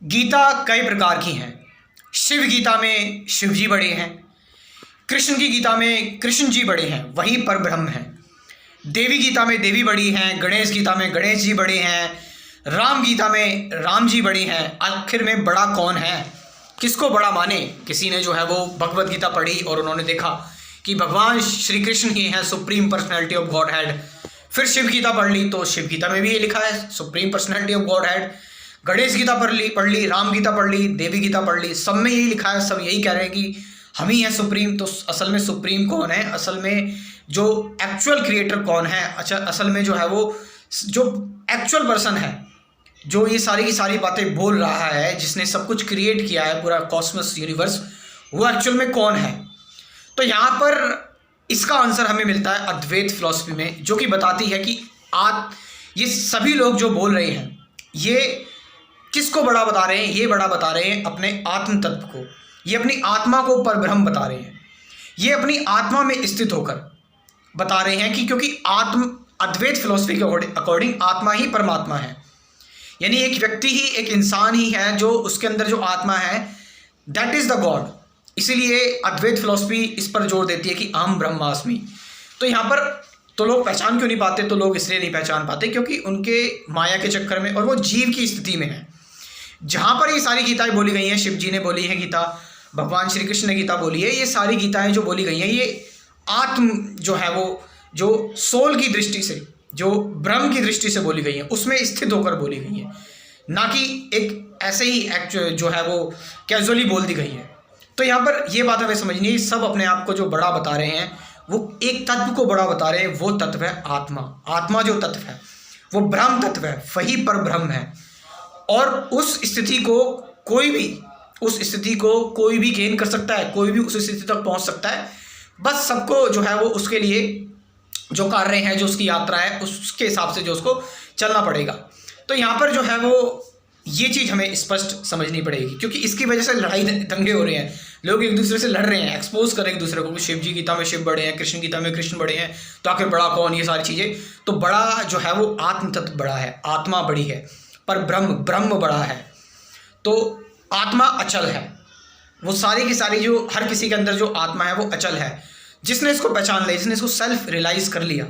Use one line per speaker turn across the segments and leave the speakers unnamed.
गीता कई प्रकार की हैं। शिव गीता में शिव जी बड़े हैं, कृष्ण की गीता में कृष्ण जी बड़े हैं, वही पर ब्रह्म हैं। देवी गीता में देवी बड़ी हैं, गणेश गीता में गणेश जी बड़े हैं, राम गीता में राम जी बड़ी हैं। आखिर में बड़ा कौन है, किसको बड़ा माने? किसी ने जो है वो भगवत गीता पढ़ी और उन्होंने देखा कि भगवान श्री कृष्ण ही हैं supreme personality of God head. फिर शिव गीता पढ़ ली तो शिव गीता में भी ये लिखा है supreme personality of Godhead. Ganesh Gita पढ़ ली, राम गीता पढ़ ली, देवी गीता पढ़ ली, सब में यही लिखा है, सब यही कह रहे हैं कि हम ही हैं सुप्रीम। तो असल में सुप्रीम कौन है? असल में जो एक्चुअल क्रिएटर कौन है? अच्छा, असल में जो है वो जो एक्चुअल पर्सन है, जो ये सारी की सारी बातें बोल रहा है, जिसने सब कुछ क्रिएट किया है, पूरा कॉस्मस यूनिवर्स, वो एक्चुअल में कौन है? तो यहाँ पर इसका आंसर हमें मिलता है अद्वैत फिलॉसफी में, जो कि बताती है कि ये सभी लोग जो बोल रहे हैं, ये किसको बड़ा बता रहे हैं? ये बड़ा बता रहे हैं अपने आत्म तत्व को, ये अपनी आत्मा को परब्रह्म बता रहे हैं, ये अपनी आत्मा में स्थित होकर बता रहे हैं कि क्योंकि अद्वैत फिलॉसफी के अकॉर्डिंग आत्मा ही परमात्मा है। यानी एक व्यक्ति ही, एक इंसान ही है जो उसके अंदर जो आत्मा है, दैट इज द गॉड। इसीलिए अद्वैत फिलॉसफी इस पर जोर देती है कि अहम ब्रह्मास्मि। तो यहाँ पर तो लोग पहचान क्यों नहीं पाते? तो लोग इसलिए नहीं पहचान पाते क्योंकि उनके माया के चक्कर में, और वो जीव की स्थिति में है। जहाँ पर ये सारी गीताएं बोली गई हैं, शिव जी ने बोली है गीता, भगवान श्री कृष्ण ने गीता बोली है, ये सारी गीताएं जो बोली गई हैं, ये आत्म जो है वो जो सोल की दृष्टि से, जो ब्रह्म की दृष्टि से बोली गई है, उसमें स्थित होकर बोली गई है, ना कि एक ऐसे ही जो है वो कैजुअली बोल दी गई है। तो यहाँ पर ये बात हमें समझनी है, सब अपने आप को जो बड़ा बता रहे हैं, वो एक तत्व को बड़ा बता रहे हैं, वो तत्व है आत्मा। आत्मा जो तत्व है वो ब्रह्म तत्व है, वही पर ब्रह्म है। और उस स्थिति को कोई भी गेन कर सकता है, कोई भी उस स्थिति तक पहुंच सकता है। बस सबको जो है वो उसके लिए जो कार्य है, जो उसकी यात्रा है, उसके हिसाब से जो उसको चलना पड़ेगा। तो यहाँ पर जो है वो ये चीज़ हमें स्पष्ट समझनी पड़ेगी, क्योंकि इसकी वजह से लड़ाई दंगे हो रहे हैं, लोग एक दूसरे से लड़ रहे हैं, एक्सपोज कर रहे हैं एक दूसरे को। शिव जी गीता में शिव बड़े हैं, कृष्ण गीता में कृष्ण बड़े हैं, तो आखिर बड़ा कौन? ये सारी चीज़ें। तो बड़ा जो है वो आत्म तत्व बड़ा है, आत्मा बड़ी है, पर ब्रह्म बड़ा है। तो आत्मा अचल है, वो सारी की सारी जो हर किसी के अंदर जो आत्मा है वो अचल है। जिसने इसको पहचान लिया, जिसने इसको सेल्फ रियलाइज़ कर लिया,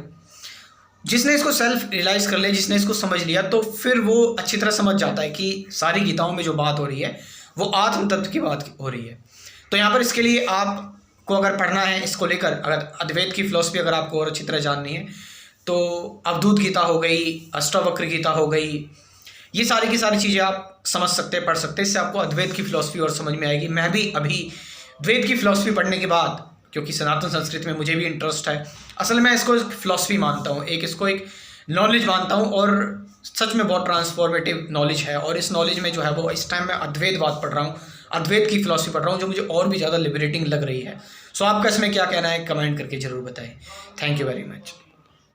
जिसने इसको समझ लिया, तो फिर वो अच्छी तरह समझ जाता है कि सारी गीताओं में जो बात हो रही है वो आत्म तत्व की बात हो रही है। तो यहाँ पर इसके लिए आपको अगर पढ़ना है इसको लेकर, अगर अद्वैत की फिलॉसफी अगर आपको और अच्छी तरह जाननी है, तो अवधूत गीता हो गई, अष्टावक्र गीता हो गई, ये सारी की सारी चीज़ें आप समझ सकते हैं, पढ़ सकते हैं। इससे आपको अद्वैत की फिलॉसफी और समझ में आएगी। मैं भी अभी द्वैत की फिलॉसफी पढ़ने के बाद, क्योंकि सनातन संस्कृति में मुझे भी इंटरेस्ट है, असल में इसको एक फिलॉसफी मानता हूँ, इसको एक नॉलेज मानता हूँ, और सच में बहुत ट्रांसफॉर्मेटिव नॉलेज है। और इस नॉलेज में जो है वो इस टाइम मैं अद्वैतवाद पढ़ रहा हूँ, अद्वैत की फिलॉसफी पढ़ रहा हूँ, जो मुझे और भी ज़्यादा लिबरेटिंग लग रही है। सो आपका इसमें क्या कहना है, कमेंट करके ज़रूर बताएं। Thank you very much.